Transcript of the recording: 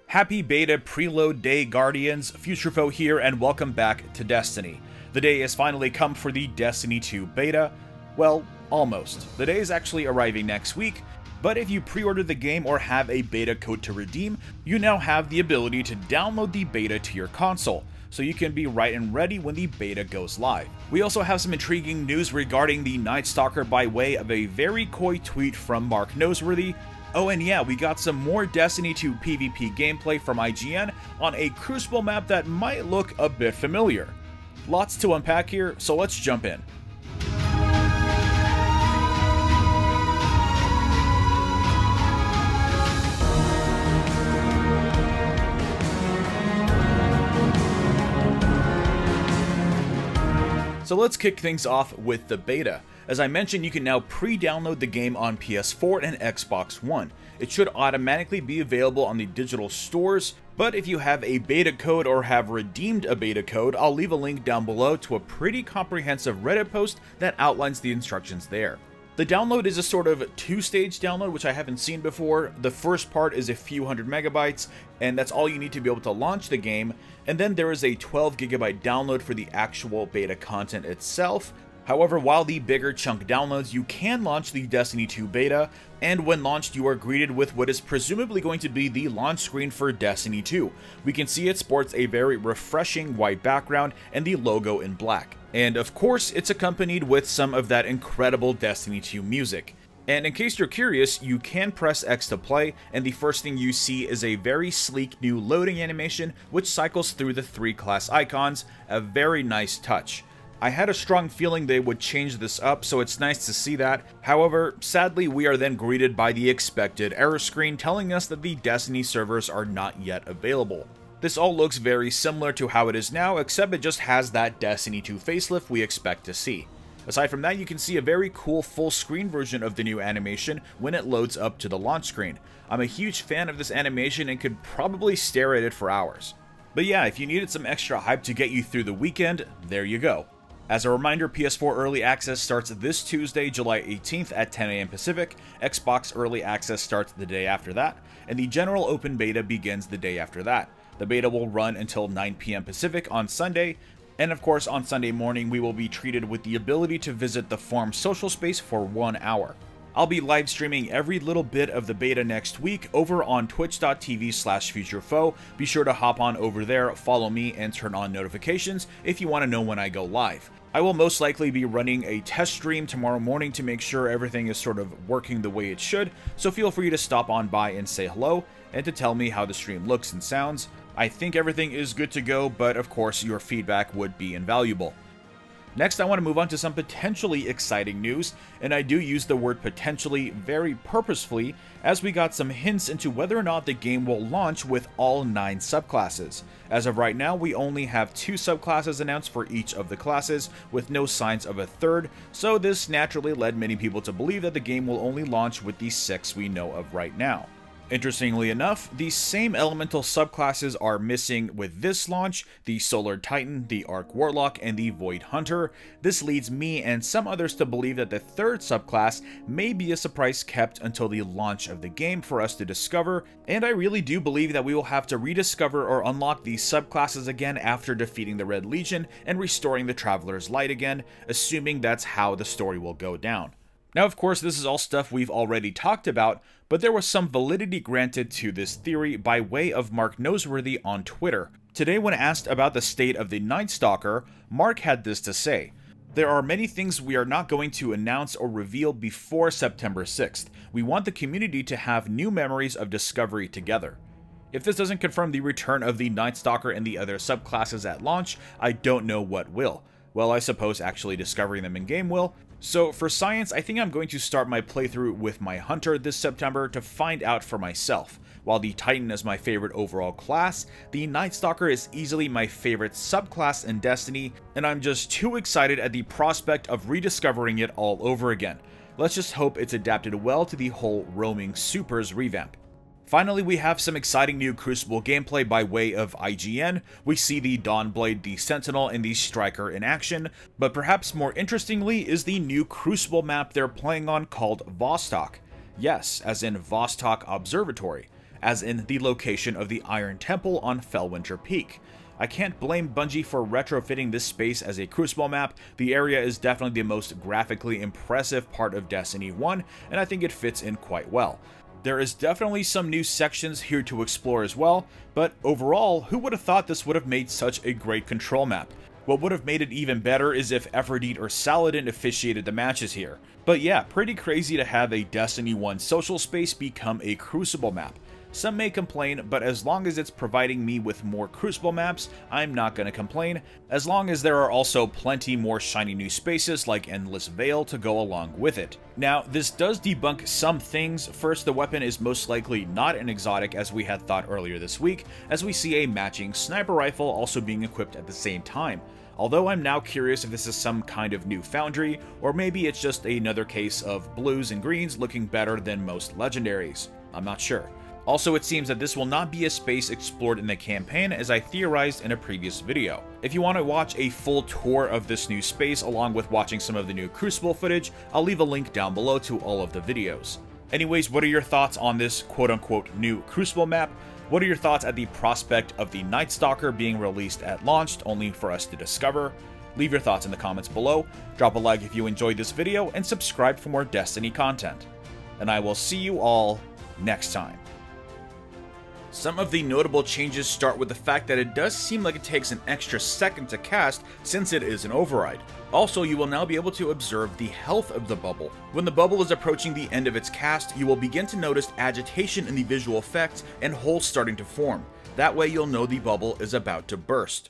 Happy beta preload day, Guardians. FutureFoe here, and welcome back to Destiny. The day has finally come for the Destiny 2 beta. Well, almost. The day is actually arriving next week, but if you pre-ordered the game or have a beta code to redeem, you now have the ability to download the beta to your console, so you can be right and ready when the beta goes live. We also have some intriguing news regarding the Night Stalker by way of a very coy tweet from Mark Noseworthy. Oh, and yeah, we got some more Destiny 2 PvP gameplay from IGN on a Crucible map that might look a bit familiar. Lots to unpack here, so let's jump in. So let's kick things off with the beta. As I mentioned, you can now pre-download the game on PS4 and Xbox One. It should automatically be available on the digital stores, but if you have a beta code or have redeemed a beta code, I'll leave a link down below to a pretty comprehensive Reddit post that outlines the instructions there. The download is a sort of two-stage download, which I haven't seen before. The first part is a few hundred megabytes, and that's all you need to be able to launch the game. And then there is a 12 gigabyte download for the actual beta content itself. However, while the bigger chunk downloads, you can launch the Destiny 2 beta, and when launched you are greeted with what is presumably going to be the launch screen for Destiny 2. We can see it sports a very refreshing white background and the logo in black. And of course, it's accompanied with some of that incredible Destiny 2 music. And in case you're curious, you can press X to play, and the first thing you see is a very sleek new loading animation which cycles through the 3 class icons, a very nice touch. I had a strong feeling they would change this up, so it's nice to see that. However, sadly we are then greeted by the expected error screen telling us that the Destiny servers are not yet available. This all looks very similar to how it is now, except it just has that Destiny 2 facelift we expect to see. Aside from that, you can see a very cool full screen version of the new animation when it loads up to the launch screen. I'm a huge fan of this animation and could probably stare at it for hours. But yeah, if you needed some extra hype to get you through the weekend, there you go. As a reminder, PS4 Early Access starts this Tuesday, July 18th at 10 AM Pacific, Xbox Early Access starts the day after that, and the general open beta begins the day after that. The beta will run until 9 PM Pacific on Sunday, and of course on Sunday morning we will be treated with the ability to visit the forum social space for 1 hour. I'll be live streaming every little bit of the beta next week over on twitch.tv/futurefoe. Be sure to hop on over there, follow me, and turn on notifications if you want to know when I go live. I will most likely be running a test stream tomorrow morning to make sure everything is sort of working the way it should, so feel free to stop on by and say hello, and to tell me how the stream looks and sounds. I think everything is good to go, but of course your feedback would be invaluable. Next, I want to move on to some potentially exciting news, and I do use the word potentially very purposefully, as we got some hints into whether or not the game will launch with all 9 subclasses. As of right now, we only have 2 subclasses announced for each of the classes, with no signs of a third, so this naturally led many people to believe that the game will only launch with the 6 we know of right now. Interestingly enough, these same elemental subclasses are missing with this launch: the Solar Titan, the Arc Warlock, and the Void Hunter. This leads me and some others to believe that the third subclass may be a surprise kept until the launch of the game for us to discover, and I really do believe that we will have to rediscover or unlock these subclasses again after defeating the Red Legion and restoring the Traveler's Light again, assuming that's how the story will go down. Now, of course, this is all stuff we've already talked about, but there was some validity granted to this theory by way of Mark Noseworthy on Twitter. Today, when asked about the state of the Night Stalker, Mark had this to say: "There are many things we are not going to announce or reveal before September 6th. We want the community to have new memories of discovery together." If this doesn't confirm the return of the Night Stalker and the other subclasses at launch, I don't know what will. Well, I suppose actually discovering them in-game will. So for science, I think I'm going to start my playthrough with my Hunter this September to find out for myself. While the Titan is my favorite overall class, the Night Stalker is easily my favorite subclass in Destiny, and I'm just too excited at the prospect of rediscovering it all over again. Let's just hope it's adapted well to the whole roaming supers revamp. Finally, we have some exciting new Crucible gameplay by way of IGN. We see the Dawnblade, the Sentinel, and the Striker in action, but perhaps more interestingly is the new Crucible map they're playing on called Vostok. Yes, as in Vostok Observatory. as in the location of the Iron Temple on Fellwinter Peak. I can't blame Bungie for retrofitting this space as a Crucible map. The area is definitely the most graphically impressive part of Destiny 1, and I think it fits in quite well. There is definitely some new sections here to explore as well, but overall, who would have thought this would have made such a great control map? What would have made it even better is if Aphrodite or Saladin officiated the matches here. But yeah, pretty crazy to have a Destiny 1 social space become a Crucible map. Some may complain, but as long as it's providing me with more Crucible maps, I'm not going to complain, as long as there are also plenty more shiny new spaces like Endless Vale to go along with it. Now, this does debunk some things. First, the weapon is most likely not an exotic as we had thought earlier this week, as we see a matching sniper rifle also being equipped at the same time. Although I'm now curious if this is some kind of new foundry, or maybe it's just another case of blues and greens looking better than most legendaries. I'm not sure. Also, it seems that this will not be a space explored in the campaign as I theorized in a previous video. If you want to watch a full tour of this new space along with watching some of the new Crucible footage, I'll leave a link down below to all of the videos. Anyways, what are your thoughts on this quote-unquote new Crucible map? What are your thoughts at the prospect of the Night Stalker being released at launch only for us to discover? Leave your thoughts in the comments below, drop a like if you enjoyed this video, and subscribe for more Destiny content. And I will see you all next time. Some of the notable changes start with the fact that it does seem like it takes an extra second to cast since it is an override. Also, you will now be able to observe the health of the bubble. When the bubble is approaching the end of its cast, you will begin to notice agitation in the visual effects and holes starting to form. That way you'll know the bubble is about to burst.